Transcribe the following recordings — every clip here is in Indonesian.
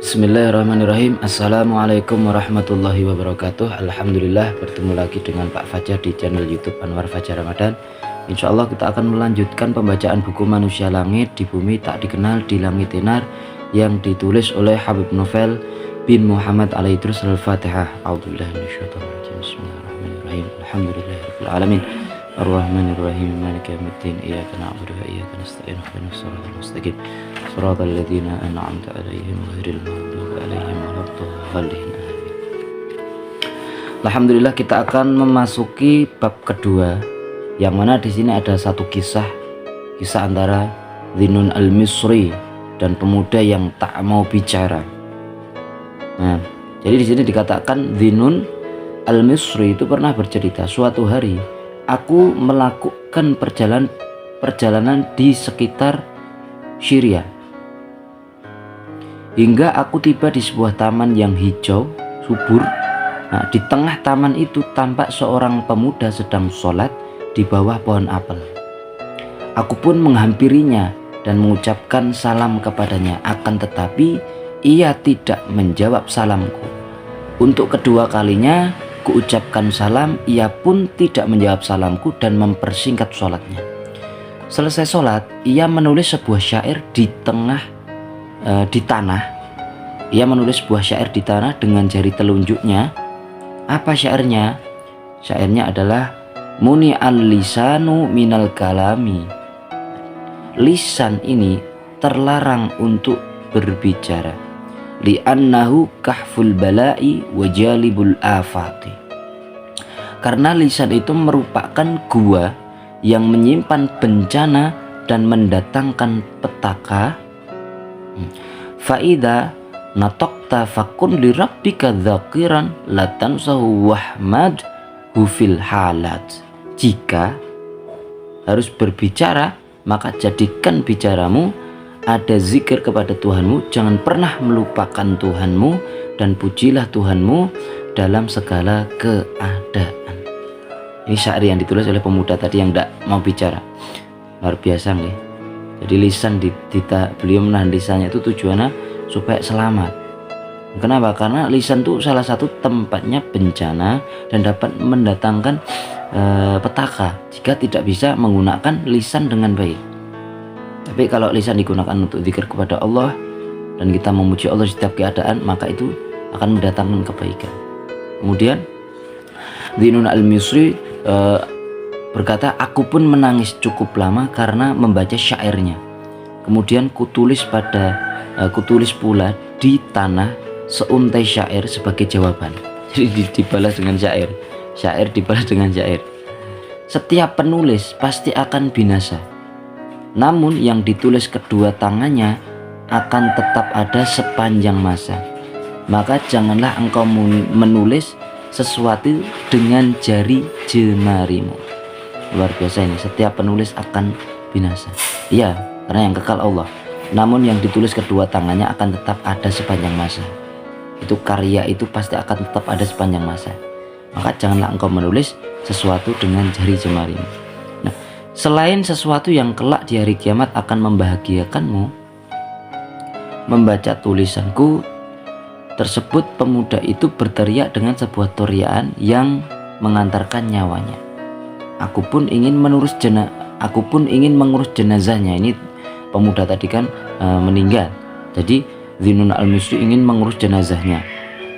Bismillahirrahmanirrahim. Assalamualaikum warahmatullahi wabarakatuh. Alhamdulillah bertemu lagi dengan Pak Fajar di channel YouTube Anwar Fajar Ramadan. Insya Allah kita akan melanjutkan pembacaan buku Manusia Langit di Bumi Tak Dikenal di Langit Tenar yang ditulis oleh Habib Novel bin Muhammad Al-Idrus. Al-Fatihah. A'udzubillahi minasyaitonirrajim. Bismillahirrahmanirrahim. Alhamdulillahirabbil alamin. Ar-Rahmanir-Rahim. Maliki yaumiddin. Iyyaka na'budu wa iyyaka nasta'in. Ihdinas siratal mustaqim. Shiratal ladzina an'amta 'alaihim ghairil maghdubi 'alaihim waladdallin. Alhamdulillah kita akan memasuki bab kedua, yang mana di sini ada satu kisah antara Dhinnun al-Misri dan pemuda yang tak mau bicara. Nah, jadi di sini dikatakan Dhinnun al-Misri itu pernah bercerita, suatu hari aku melakukan perjalanan di sekitar Syria hingga aku tiba di sebuah taman yang hijau subur. Nah, di tengah taman itu tampak seorang pemuda sedang sholat di bawah pohon apel. Aku pun menghampirinya dan mengucapkan salam kepadanya, akan tetapi ia tidak menjawab salamku. Untuk kedua kalinya kuucapkan salam, ia pun tidak menjawab salamku dan mempersingkat sholatnya. Selesai sholat, ia menulis sebuah syair di tanah. Ia menulis sebuah syair di tanah dengan jari telunjuknya. Apa syairnya? Syairnya adalah Muni al-lisanu minal kalami. Lisan ini terlarang untuk berbicara. Li'annahu kahful bala'i wa jalibul afati. Karena lisan itu merupakan gua yang menyimpan bencana dan mendatangkan petaka. Faida natokta fakun li rabbika dzakiran la tansahu wahmad hufil halat. Jika harus berbicara, maka jadikan bicaramu ada zikir kepada Tuhanmu, jangan pernah melupakan Tuhanmu, dan pujilah Tuhanmu dalam segala keadaan. Ini syair yang ditulis oleh pemuda tadi yang tidak mau bicara. Luar biasa nih. Jadi lisan beliau menahan lisannya itu tujuannya supaya selamat. Kenapa? Karena lisan itu salah satu tempatnya bencana dan dapat mendatangkan petaka jika tidak bisa menggunakan lisan dengan baik. Tapi kalau lisan digunakan untuk zikir kepada Allah dan kita memuji Allah setiap keadaan, maka itu akan mendatangkan kebaikan. Kemudian Dhinnun al-Misri berkata, aku pun menangis cukup lama karena membaca syairnya. Kemudian kutulis pula di tanah seuntai syair sebagai jawaban. Jadi dibalas dengan syair. Syair dibalas dengan syair. Setiap penulis pasti akan binasa, namun yang ditulis kedua tangannya akan tetap ada sepanjang masa. Maka janganlah engkau menulis sesuatu dengan jari jemarimu. Luar biasa ini, setiap penulis akan binasa. Iya, karena yang kekal Allah. Namun yang ditulis kedua tangannya akan tetap ada sepanjang masa. Itu karya itu pasti akan tetap ada sepanjang masa. Maka janganlah engkau menulis sesuatu dengan jari jemarimu. Nah, selain sesuatu yang kelak di hari kiamat akan membahagiakanmu, membaca tulisanku tersebut, pemuda itu berteriak dengan sebuah toriaan yang mengantarkan nyawanya. Aku pun ingin mengurus jenazahnya. Ini pemuda tadi kan meninggal. Jadi Dhinnun al-Misri ingin mengurus jenazahnya,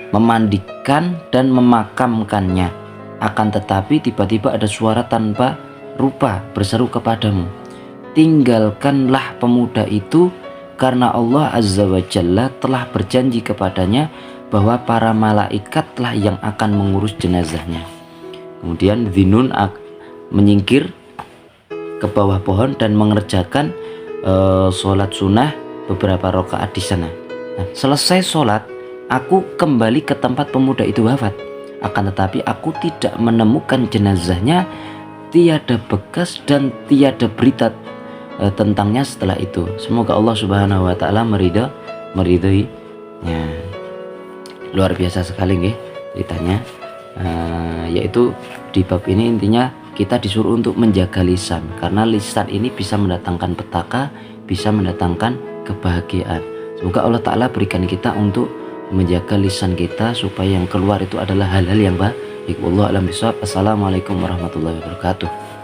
memandikan dan memakamkannya. Akan tetapi tiba-tiba ada suara tanpa rupa berseru kepadamu, tinggalkanlah pemuda itu, karena Allah Azza wa Jalla telah berjanji kepadanya bahwa para malaikatlah yang akan mengurus jenazahnya. Kemudian Dhinnun menyingkir ke bawah pohon dan mengerjakan sholat sunnah beberapa rakaat di sana. Nah, selesai sholat, aku kembali ke tempat pemuda itu wafat. Akan tetapi aku tidak menemukan jenazahnya, tiada bekas dan tiada berita tentangnya setelah itu. Semoga Allah Subhanahu wa taala meridhoinya. Luar biasa sekali nggih ceritanya. Yaitu di bab ini intinya kita disuruh untuk menjaga lisan, karena lisan ini bisa mendatangkan petaka, bisa mendatangkan kebahagiaan. Semoga Allah Ta'ala berikan kita untuk menjaga lisan kita supaya yang keluar itu adalah hal-hal yang baik. Wallahu a'lam bishawab. Assalamualaikum warahmatullahi wabarakatuh.